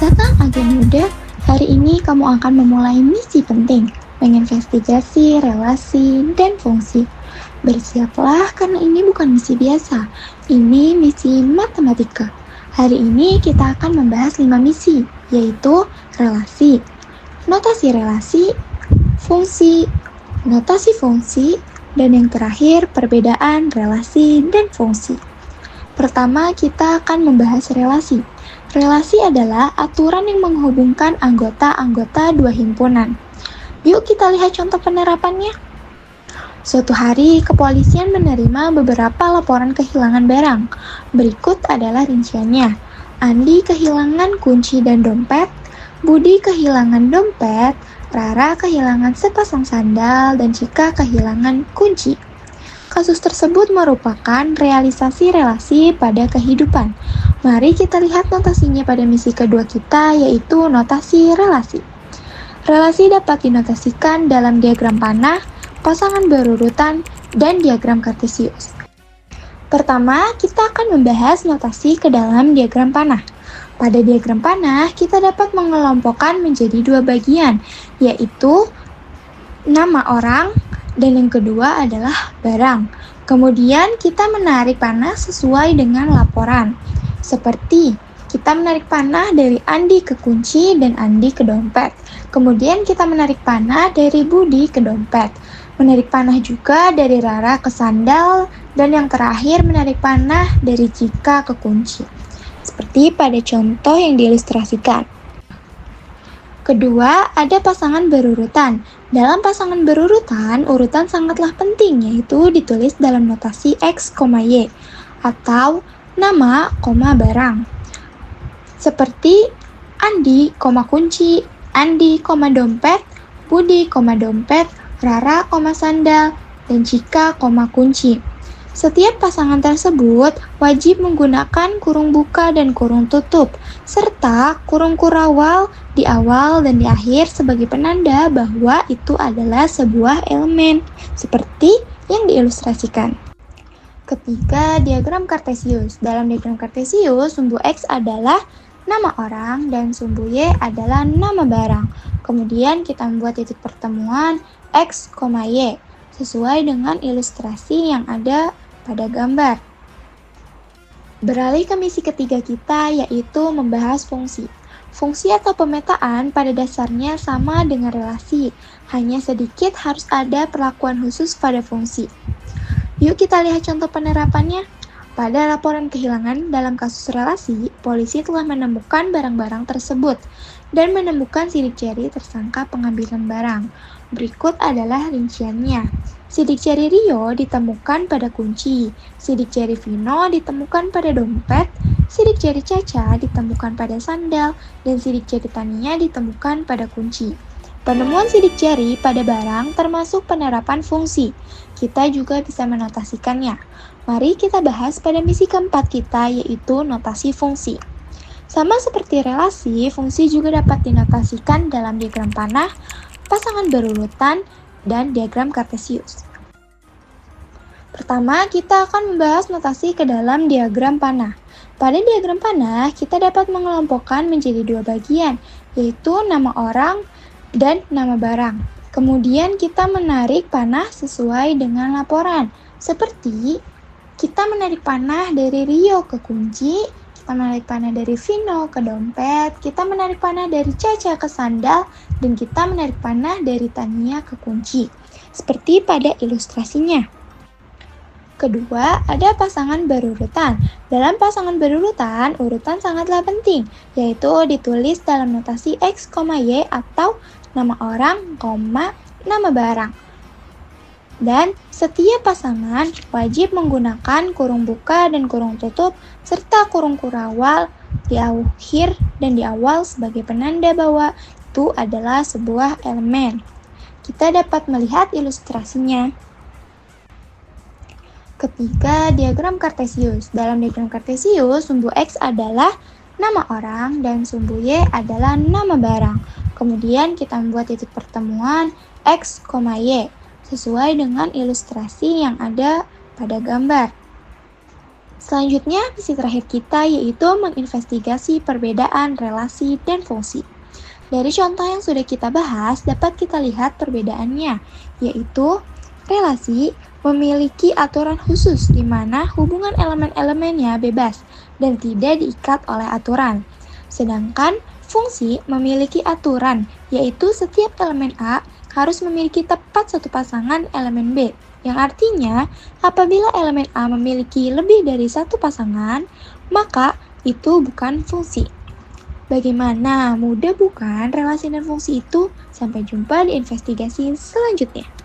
Datang agen muda, hari ini kamu akan memulai misi penting, menginvestigasi relasi dan fungsi. Bersiaplah karena ini bukan misi biasa, ini misi matematika. Hari ini kita akan membahas 5 misi, yaitu relasi, notasi relasi, fungsi, notasi fungsi, dan yang terakhir perbedaan relasi dan fungsi. Pertama, kita akan membahas relasi. Relasi adalah aturan yang menghubungkan anggota-anggota dua himpunan. Yuk kita lihat contoh penerapannya. Suatu hari, kepolisian menerima beberapa laporan kehilangan barang. Berikut adalah rinciannya. Andi kehilangan kunci dan dompet, Budi kehilangan dompet, Rara kehilangan sepasang sandal, dan Cika kehilangan kunci. Kasus tersebut merupakan realisasi relasi pada kehidupan. Mari kita lihat notasinya pada misi kedua kita, yaitu notasi relasi. Relasi dapat dinotasikan dalam diagram panah, pasangan berurutan, dan diagram kartesius. Pertama, kita akan membahas notasi ke dalam diagram panah. Pada diagram panah, kita dapat mengelompokkan menjadi dua bagian, yaitu nama orang, dan yang kedua adalah barang. Kemudian kita menarik panah sesuai dengan laporan. Seperti kita menarik panah dari Andi ke kunci dan Andi ke dompet. Kemudian kita menarik panah dari Budi ke dompet. Menarik panah juga dari Rara ke sandal. Dan yang terakhir menarik panah dari Cika ke kunci. Seperti pada contoh yang diilustrasikan. Kedua, ada pasangan berurutan. Dalam pasangan berurutan, urutan sangatlah penting, yaitu ditulis dalam notasi X, Y, atau nama, barang. Seperti Andi, kunci, Andi, dompet, Budi, dompet, Rara, sandal, dan Cika, kunci. Setiap pasangan tersebut wajib menggunakan kurung buka dan kurung tutup, serta kurung kurawal di awal dan di akhir sebagai penanda bahwa itu adalah sebuah elemen, seperti yang diilustrasikan. Ketiga, diagram kartesius. Dalam diagram kartesius, sumbu X adalah nama orang dan sumbu Y adalah nama barang. Kemudian kita membuat titik pertemuan X, Y, sesuai dengan ilustrasi yang ada pada gambar. Beralih ke misi ketiga kita, yaitu membahas fungsi. Fungsi atau pemetaan pada dasarnya sama dengan relasi, hanya sedikit harus ada perlakuan khusus pada fungsi. Yuk kita lihat contoh penerapannya. Pada laporan kehilangan dalam kasus relasi, polisi telah menemukan barang-barang tersebut dan menemukan sidik jari tersangka pengambilan barang. Berikut adalah rinciannya. Sidik jari Rio ditemukan pada kunci, sidik jari Vino ditemukan pada dompet, sidik jari Caca ditemukan pada sandal, dan sidik jari Tania ditemukan pada kunci. Penemuan sidik jari pada barang termasuk penerapan fungsi. Kita juga bisa menotasikannya. Mari kita bahas pada misi keempat kita, yaitu notasi fungsi. Sama seperti relasi, fungsi juga dapat dinotasikan dalam diagram panah, pasangan berurutan, dan diagram kartesius. Pertama, kita akan membahas notasi ke dalam diagram panah. Pada diagram panah, kita dapat mengelompokkan menjadi dua bagian, yaitu nama orang dan nama barang. Kemudian kita menarik panah sesuai dengan laporan. Seperti kita menarik panah dari Rio ke kunci, kita menarik panah dari Vino ke dompet, kita menarik panah dari Caca ke sandal, dan kita menarik panah dari Tania ke kunci. Seperti pada ilustrasinya. Kedua, ada pasangan berurutan. Dalam pasangan berurutan, urutan sangatlah penting, yaitu ditulis dalam notasi X, Y, atau nama orang, nama barang. Dan setiap pasangan wajib menggunakan kurung buka dan kurung tutup, serta kurung kurawal di akhir dan di awal sebagai penanda bahwa itu adalah sebuah elemen. Kita dapat melihat ilustrasinya. Ketiga, diagram kartesius. Dalam diagram kartesius, sumbu X adalah nama orang dan sumbu Y adalah nama barang. Kemudian kita membuat titik pertemuan X, Y sesuai dengan ilustrasi yang ada pada gambar. Selanjutnya, misi terakhir kita yaitu menginvestigasi perbedaan relasi dan fungsi. Dari contoh yang sudah kita bahas, dapat kita lihat perbedaannya, yaitu relasi memiliki aturan khusus di mana hubungan elemen-elemennya bebas dan tidak diikat oleh aturan. Sedangkan fungsi memiliki aturan, yaitu setiap elemen A harus memiliki tepat satu pasangan elemen B, yang artinya apabila elemen A memiliki lebih dari satu pasangan, maka itu bukan fungsi. Bagaimana? Mudah bukan relasi dan fungsi itu? Sampai jumpa di investigasi selanjutnya.